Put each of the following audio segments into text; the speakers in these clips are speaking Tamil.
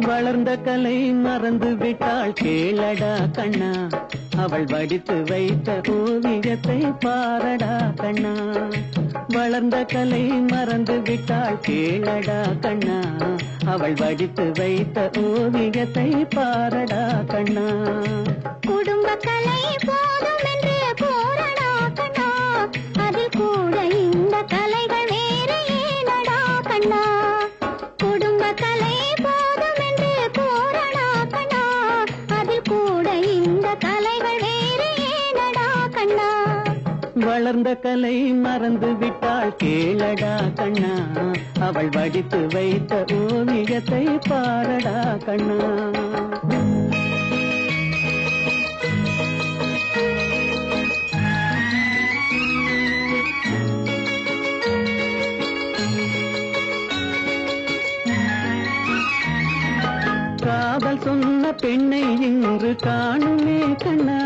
வளர்ந்த கலை மறந்து விட்டாள் கேளடா கண்ணா, அவள் வடித்து வைத்த ஓவியத்தை பாரடா கண்ணா. வளர்ந்த கலை மறந்து விட்டாள் கேளடா கண்ணா, அவள் வடித்து வைத்த ஓவியத்தை பாரடா கண்ணா. குடும்ப கலை போதும் என்று கூறடா கண்ணா, அதில் கூட இந்த கலைகள் வேறு ஏனடா கண்ணா. குடும்ப கலை போதும் என்று கூறடா கண்ணா, அதில் கூட இந்த கலைகள் வேறு ஏனடா கண்ணா. வளர்ந்த கலை மறந்து விட்டாள் கேளடா கண்ணா, அவள் வடித்து வைத்த ஓவியத்தை பாரடா கண்ணா. காதல் சொன்ன பெண்ணை இன்று காணுமே கண்ணா,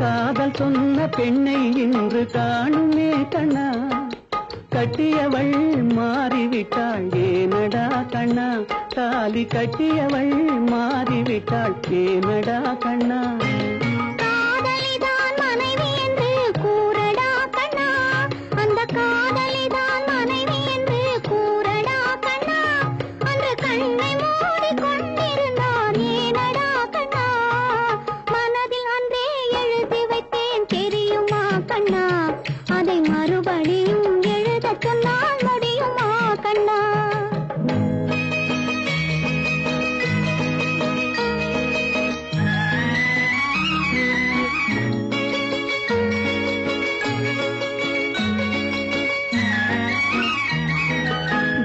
காதல் சொன்ன பெண்ணை இன்று காணுமே கண்ணா. கட்டியவள் மாறிவிட்டாள் ஏனடா கண்ணா, தாலி கட்டியவள் மாறிவிட்டாள் ஏனடா கண்ணா. காதலிதான் மனைவி என்று கூறடா கண்ணா, அந்த காதலிதான் மனைவி என்று கூறடா கண்ணா. அந்த கண்ணை மூடி கொண்டிருந்தான் ஏனடா கண்ணா, மனதில் அன்றே எழுதி வைத்தேன் தெரியுமா கண்ணா, அதை மறுபடியும் எழுத சொன்னால் முடியுமா கண்ணா.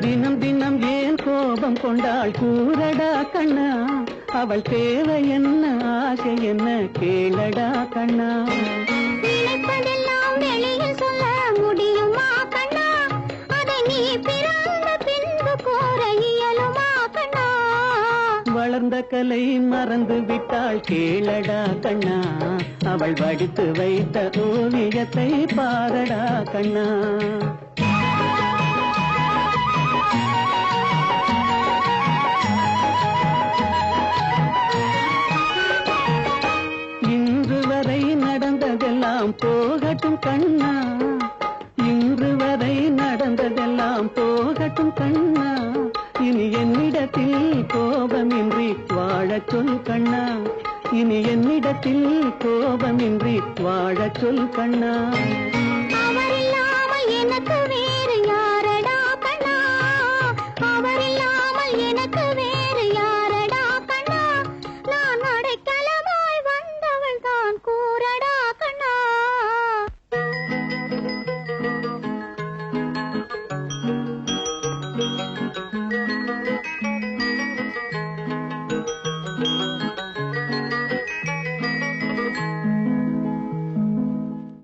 தினம் தினம் ஏன் கோபம் கொண்டாள் கூறடா கண்ணா, அவள் தேவை என்ன ஆசை என்ன கேளடா கண்ணா. நினைப்பதெல்லாம் வெளியில் சொல்ல முடியுமா கண்ணா, அதை நீ பிறந்த பின்பு கூற இயலுமா கண்ணா. வளர்ந்த கலை மறந்து விட்டாள் கேளடா கண்ணா, அவள் வடித்து வைத்த ஓவியத்தை பாரடா கண்ணா. இன்று வரை நடந்ததெல்லாம் போகட்டும் கண்ணா, இன்று வரை நடந்ததெல்லாம் போகட்டும் கண்ணா. இனி என்னிடத்தில் கோபமின்றி வாழச் சொல் கண்ணா, இனி என்னிடத்தில் கோபமின்றி வாழச் சொல் கண்ணா. அவர் இல்லாமல் எனக்கு